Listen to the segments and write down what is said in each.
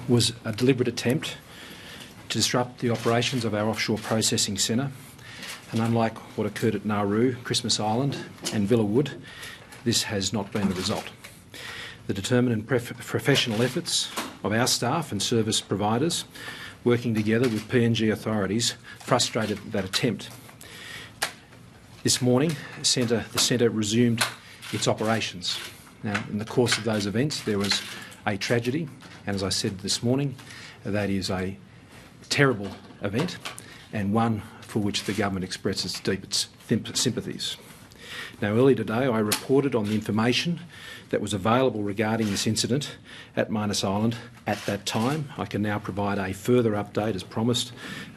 was a deliberate attempt to disrupt the operations of our offshore processing centre, and unlike what occurred at Nauru, Christmas Island and Villawood, this has not been the result. The determined and professional efforts of our staff and service providers working together with PNG authorities frustrated that attempt. This morning, the centre resumed its operations. Now, in the course of those events, there was a tragedy, and as I said this morning, that is a terrible event and one for which the government expresses its deepest sympathies. Now, earlier today, I reported on the information that was available regarding this incident at Manus Island at that time. I can now provide a further update, as promised,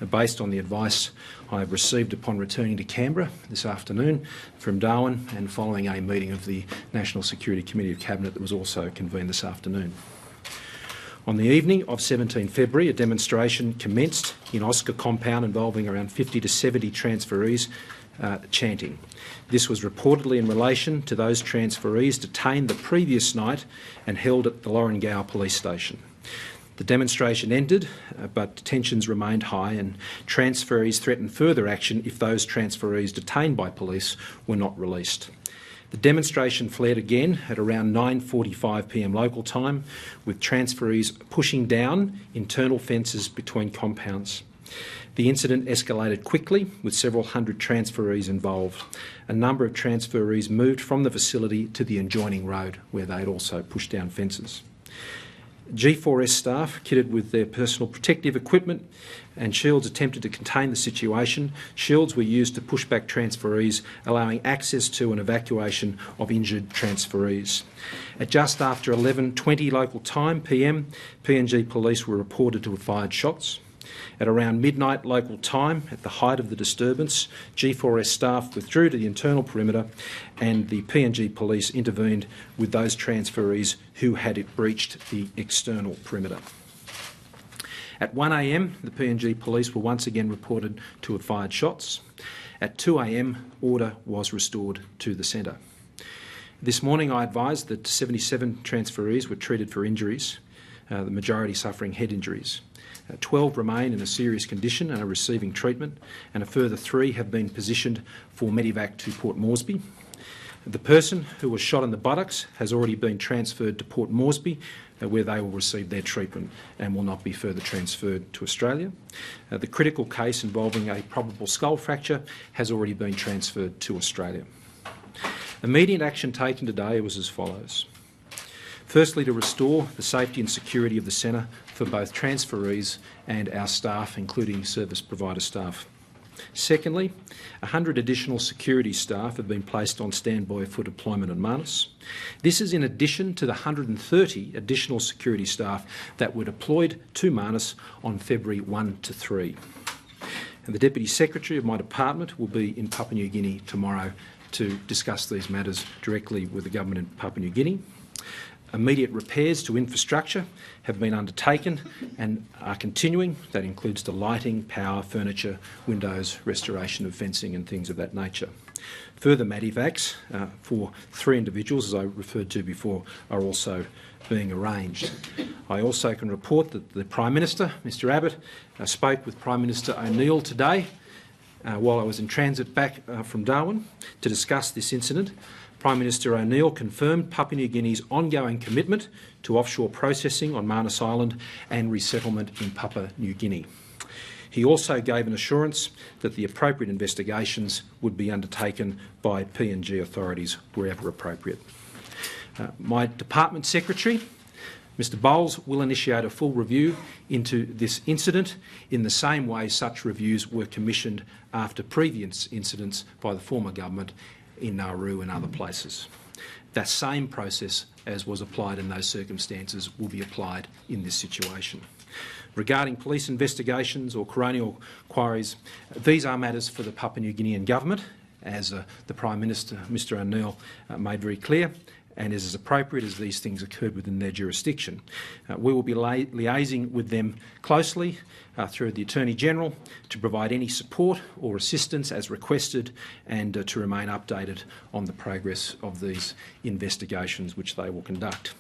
based on the advice I have received upon returning to Canberra this afternoon from Darwin and following a meeting of the National Security Committee of Cabinet that was also convened this afternoon. On the evening of 17 February, a demonstration commenced in Oscar Compound involving around 50 to 70 transferees chanting. This was reportedly in relation to those transferees detained the previous night and held at the Lorengau police station. The demonstration ended, but tensions remained high and transferees threatened further action if those transferees detained by police were not released. The demonstration flared again at around 9:45 p.m. local time, with transferees pushing down internal fences between compounds. The incident escalated quickly, with several hundred transferees involved. A number of transferees moved from the facility to the adjoining road, where they had also pushed down fences. G4S staff, kitted with their personal protective equipment and shields, attempted to contain the situation. Shields were used to push back transferees, allowing access to and evacuation of injured transferees. At just after 11:20 local time PM, PNG police were reported to have fired shots. At around midnight local time, at the height of the disturbance, G4S staff withdrew to the internal perimeter and the PNG police intervened with those transferees who had breached the external perimeter. At 1 a.m, the PNG police were once again reported to have fired shots. At 2 a.m, order was restored to the centre. This morning I advised that 77 transferees were treated for injuries, the majority suffering head injuries. 12 remain in a serious condition and are receiving treatment, and a further 3 have been positioned for medevac to Port Moresby. The person who was shot in the buttocks has already been transferred to Port Moresby, where they will receive their treatment and will not be further transferred to Australia. The critical case involving a probable skull fracture has already been transferred to Australia. Immediate action taken today was as follows. Firstly, to restore the safety and security of the centre for both transferees and our staff, including service provider staff. Secondly, 100 additional security staff have been placed on standby for deployment at Manus. This is in addition to the 130 additional security staff that were deployed to Manus on February 1 to 3. And the Deputy Secretary of my department will be in Papua New Guinea tomorrow to discuss these matters directly with the government in Papua New Guinea. Immediate repairs to infrastructure have been undertaken and are continuing. That includes the lighting, power, furniture, windows, restoration of fencing and things of that nature. Further medevacs for 3 individuals, as I referred to before, are also being arranged. I also can report that the Prime Minister, Mr Abbott, spoke with Prime Minister O'Neill today while I was in transit back from Darwin to discuss this incident. Prime Minister O'Neill confirmed Papua New Guinea's ongoing commitment to offshore processing on Manus Island and resettlement in Papua New Guinea. He also gave an assurance that the appropriate investigations would be undertaken by PNG authorities wherever appropriate. My Department Secretary, Mr Bowles, will initiate a full review into this incident in the same way such reviews were commissioned after previous incidents by the former government in Nauru and other places. That same process as was applied in those circumstances will be applied in this situation. Regarding police investigations or coronial inquiries, these are matters for the Papua New Guinean government, as the Prime Minister, Mr O'Neill, made very clear, and is as appropriate as these things occurred within their jurisdiction. We will be liaising with them closely through the Attorney-General to provide any support or assistance as requested and to remain updated on the progress of these investigations which they will conduct.